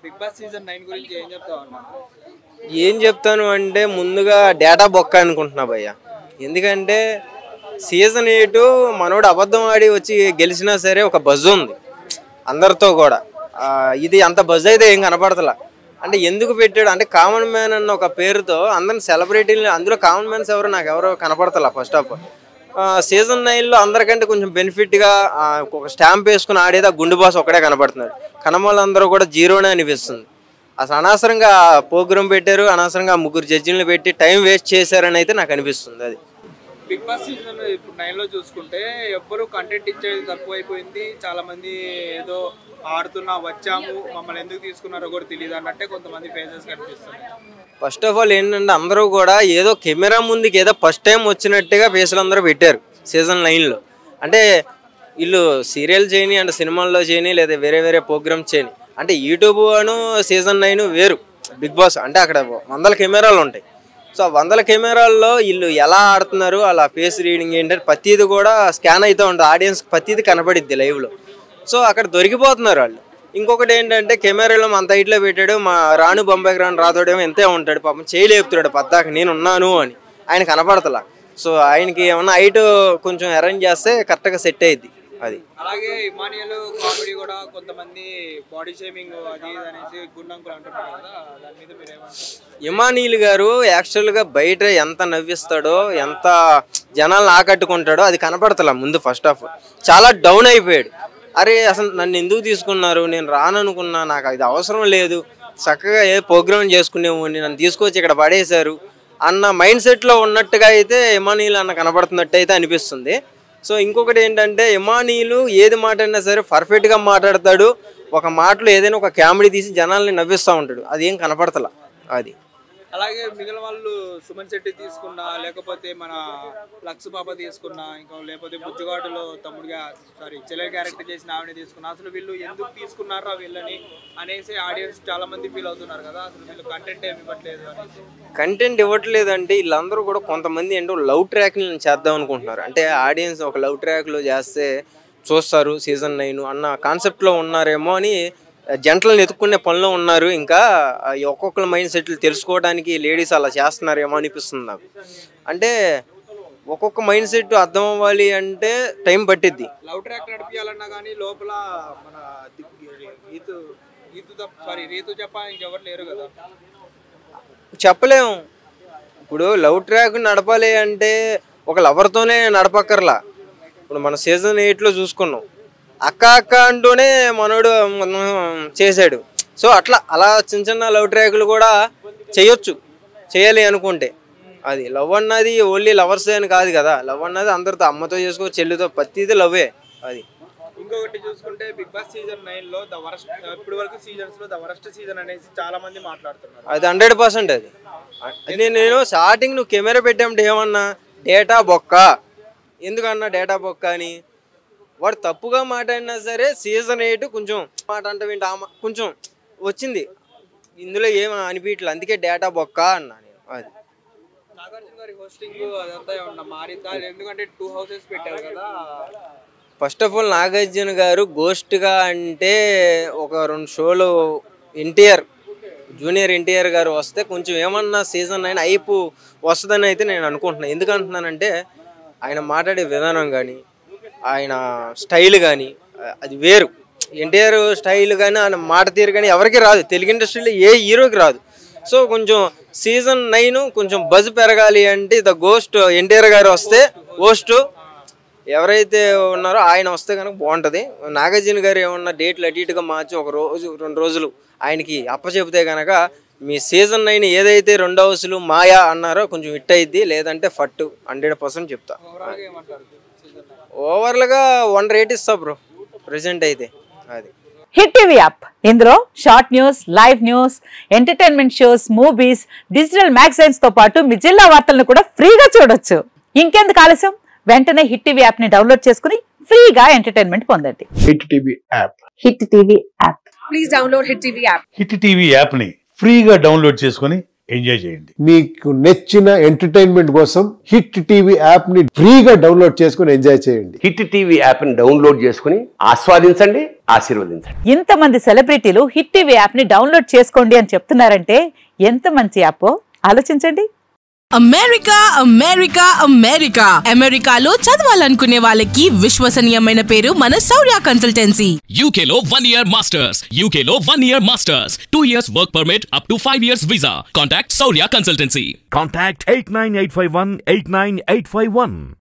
Big Boss season 9 గురించి ఏం చెప్తావు అన్న? ఏం చెప్తాను అంటే ముందుగా డేటా బొక్క అనుకుంటున్నా భయ్య. ఎందుకంటే సీజన్ 8 మనోడు అబద్ధం ఆడి వచ్చి గెలిచినా సరే ఒక బజ్ ఉంది అందరితో కూడా. ఇది అంత బజ్ అయితే ఏం కనపడతలా. అంటే ఎందుకు పెట్టాడు అంటే కామన్ మ్యాన్ అన్న ఒక పేరుతో అందరిని సెలబ్రిటీలు, అందులో కామన్ మ్యాన్స్ ఎవరు నాకు ఎవరో కనపడతలా. ఫస్ట్ ఆఫ్ ఆల్ సీజన్ 9లో అందరికంటే కొంచెం బెనిఫిట్గా ఒక స్టాంప్ వేసుకుని ఆడేది ఆ గుండు బాస్ ఒక్కడే కనపడుతున్నాడు. కనమలందరూ కూడా జీరోనే అనిపిస్తుంది. అసలు అనవసరంగా ప్రోగ్రామ్ పెట్టారు, అనవసరంగా 3 జడ్జిలను పెట్టి టైం వేస్ట్ చేశారని అయితే నాకు అనిపిస్తుంది. అది బిగ్ బాస్ సీజన్ ఇప్పుడు 9లో చూసుకుంటే ఎవ్వరు కంటెంట్ ఇచ్చేది తక్కువైపోయింది. చాలా మంది ఏదో ఆడుతున్నా వచ్చాము, మమ్మల్ని ఎందుకు తీసుకున్నారో కూడా తెలియదు అన్నట్టే కొంతమంది ఫేసెస్ కనిపిస్తుంది. ఫస్ట్ ఆఫ్ ఆల్ ఏంటంటే అందరూ కూడా ఏదో కెమెరా ముందుకి ఏదో ఫస్ట్ టైం వచ్చినట్టుగా ఫేసులు అందరూ పెట్టారు సీజన్ 9లో. అంటే వీళ్ళు సీరియల్ చేయని అంటే సినిమాల్లో చేయని లేదా వేరే వేరే ప్రోగ్రామ్స్ చేయని అంటే యూట్యూబ్ అను సీజన్ 9 వేరు. బిగ్ బాస్ అంటే అక్కడ 100 కెమెరాలు ఉంటాయి. సో 100 కెమెరాల్లో వీళ్ళు ఎలా ఆడుతున్నారు, అలా ఫేస్ రీడింగ్ ఏంటంటే ప్రతిది కూడా స్కాన్ అవుతూ ఉంటుంది. ఆడియన్స్ ప్రతిది కనపడిద్ది లైవ్లో. సో అక్కడ దొరికిపోతున్నారు వాళ్ళు. ఇంకొకటి ఏంటంటే కెమెరాలో అంత హైట్లో పెట్టాడు, మా రాను బొంబాయికి రాను రాతోడేమో ఎంతే ఉంటాడు, పాపం చేయలేపుతాడు పద్దాక నేను ఉన్నాను అని. ఆయన కనపడతలా. సో ఆయనకి ఏమన్నా హైట్ కొంచెం అరేంజ్ చేస్తే కరెక్ట్గా సెట్ అయ్యిద్ది. అది అలాగే ఇమానియల్ కామెడీ కూడా కొంతమంది బాడీ షేమింగ్ అది అనేసి గుండంకులు అంటున్నారు కదా, దాని మీద మీరు ఏమంటారు? ఇమానియల్ గారు యాక్చువల్గా బయట ఎంత నవ్విస్తాడో, ఎంత జనాలను ఆకట్టుకుంటాడో అది కనపడతలా. ముందు ఫస్ట్ ఆఫ్ చాలా డౌన్ అయిపోయాడు. అరే అసలు నన్ను ఎందుకు తీసుకున్నారు, నేను రాననుకున్నా, నాకు ఇది అవసరం లేదు, చక్కగా ఏ ప్రోగ్రామ్ చేసుకునేవాడిని, నన్ను తీసుకొచ్చి ఇక్కడ పడేశారు అన్న మైండ్ సెట్లో ఉన్నట్టుగా అయితే ఇమానియల్ అన్న కనపడుతున్నట్టు అయితే అనిపిస్తుంది. సో ఇంకొకటి ఏంటంటే ఇమానియల్ ఏది మాట అయినా సరే పర్ఫెక్ట్గా మాట్లాడతాడు. ఒక మాటలో ఏదైనా ఒక కామెడీ తీసి జనాల్ని నవ్విస్తూ ఉంటాడు. అది ఏం కనపడతలా. అది అలాగే మిగిలిన వాళ్ళు సుమన్ శెట్టి తీసుకున్నా, లేకపోతే మన లక్స్ పాప తీసుకున్నా, ఇంకా లేకపోతే బుజ్జుగాడులో తమ్ముడిగా చెల్లెల్ క్యారెక్టర్ చేసిన ఆవిడ తీసుకున్నా, అసలు వీళ్ళు ఎందుకు తీసుకున్నారా వీళ్ళని అనేసి ఆడియన్స్ చాలా మంది ఫీల్ అవుతున్నారు కదా. అసలు వీళ్ళు కంటెంట్ ఏమి ఇవ్వట్లేదు అనేసి. కంటెంట్ ఇవ్వట్లేదు అంటే వీళ్ళందరూ కూడా కొంతమంది ఏంటో లవ్ ట్రాక్ని చేద్దాం అనుకుంటున్నారు. అంటే ఆడియన్స్ ఒక లవ్ ట్రాక్లో చేస్తే చూస్తారు సీజన్ 9 అన్న కాన్సెప్ట్లో ఉన్నారేమో అని జంటలను ఎత్తుక్కునే పనిలో ఉన్నారు. ఇంకా ఒక్కొక్కరు మైండ్ సెట్లు తెలుసుకోవడానికి లేడీస్ అలా చేస్తున్నారేమో అనిపిస్తుంది నాకు. అంటే ఒక్కొక్క మైండ్ సెట్ అర్థం అవ్వాలి అంటే టైం పట్టిద్ది. లవ్ ట్రాక్ నడిపించాలన్నా కానీ లోపల మన రీతు చెప్ప ఇంకెవరు లేరు కదా, చెప్పలేము. ఇప్పుడు లవ్ ట్రాక్ నడపాలి అంటే ఒక లవర్తోనే నడపక్కర్లా. ఇప్పుడు మన సీజన్ 8లో చూసుకున్నాం, అక్క అక్క అంటూనే మనోడు చేశాడు. సో అలా చిన్న చిన్న లవ్ ట్రాక్లు కూడా చేయొచ్చు, చేయాలి అనుకుంటే. అది లవ్ అన్నది ఓన్లీ లవర్స్ అని కాదు కదా. లవ్ అన్నది అందరితో, అమ్మతో చేసుకో, చెల్లితో, ప్రతిదీ లవ్వే. అది ఇంకొకటి చూసుకుంటే బిగ్ బాస్ సీజన్ 9లో ద వరస్ట్, ఇప్పటి వరకు సీజన్స్ లో ద వరస్ట్ సీజన్ అనేసి చాలా మంది మాట్లాడుతున్నారు. అది 100% అది. నేను స్టార్టింగ్ నువ్వు కెమెరా పెట్టామంటే ఏమన్నా డేటా బొక్క, ఎందుకన్నా డేటా బొక్క అని. వాడు తప్పుగా మాట్లాడినా సరే సీజన్ 8 కొంచెం మాట అంటే కొంచెం వచ్చింది, ఇందులో ఏం అనిపించట్లేదు, అందుకే డేటా బొక్క అన్నా నేను. అది నాగార్జున గారి హోస్టింగ్ అదంతా ఏమన్నా మారిందా? ఎందుకంటే 2 హౌసెస్ పెట్టారు కదా. ఫస్ట్ ఆఫ్ ఆల్ నాగార్జున గారు గోస్ట్గా అంటే ఒక 2 షోలు జూనియర్ ఎన్టీఆర్ గారు వస్తే కొంచెం ఏమన్నా సీజన్ 9 అయిపు వస్తుందని అయితే నేను అనుకుంటున్నాను. ఎందుకు అంటున్నానంటే ఆయన మాట్లాడే విధానం కానీ, ఆయన స్టైల్ కానీ అది వేరు. ఎన్టీఆర్ స్టైల్ కానీ ఆయన మాట తీరు కానీ ఎవరికి రాదు, తెలుగు ఇండస్ట్రీలో ఏ హీరోకి రాదు. సో కొంచెం సీజన్ 9 కొంచెం బజ్ పెరగాలి అంటే ద గోస్ట్ ఎన్టీఆర్ గారు వస్తే, హోస్ట్ ఎవరైతే ఉన్నారో ఆయన వస్తే కనుక బాగుంటుంది. నాగార్జున గారు ఏమన్నా డేట్లు అటు ఇటుగా మార్చి 1 రోజు 2 రోజులు ఆయనకి అప్పచెబితే కనుక మీ సీజన్ 9 ఏదైతే 2 హౌసులు మాయా అన్నారో కొంచెం హిట్ అయ్యిద్ది, లేదంటే ఫట్టు 100% చెప్తా. ఓవర్లుగా 1 రేట్ ఇస్తా బ్రో ప్రెసెంట్ అయితే. అది హిట్ టీవీ యాప్, ఇందులో short news, live news, entertainment shows, movies, digital magazines తో పాటు మీ జిల్లా వార్తలను కూడా ఫ్రీగా చూడొచ్చు. ఇంకెందుకు ఆలస్యం, వెంటనే హిట్ టీవీ యాప్ ని డౌన్లోడ్ చేసుకుని ఫ్రీగా ఎంటర్టైన్మెంట్ పొందండి. Hit TV app, hit TV app, please download hit TV app. Hit TV app ని ఫ్రీగా డౌన్లోడ్ చేసుకుని ఎంజాయ్ చేయండి. మీకు నచ్చిన ఎంటర్టైన్మెంట్ కోసం హిట్ టీవీ యాప్ ని ఫ్రీగా డౌన్లోడ్ చేసుకుని ఎంజాయ్ చేయండి. హిట్ టీవీ యాప్ ని డౌన్లోడ్ చేసుకుని ఆస్వాదించండి, ఆశీర్వదించండి. ఇంతమంది సెలబ్రిటీలు హిట్ టీవీ యాప్ ని డౌన్లోడ్ చేసుకోండి అని చెప్తున్నారంటే ఎంత మంచి యాప్ ఆలోచించండి. అమెరికా అమెరికా అమెరికా అమెరికాలో చదవాలనుకునే వాళ్ళకి విశ్వసనీయమైన పేరు మన శౌర్య కన్సల్టెన్సీ. UK లో 1 year masters, UK లో 1 year masters, 2 years work permit up to 5 years visa. Contact Saurya Consultancy. Contact 89851 89851.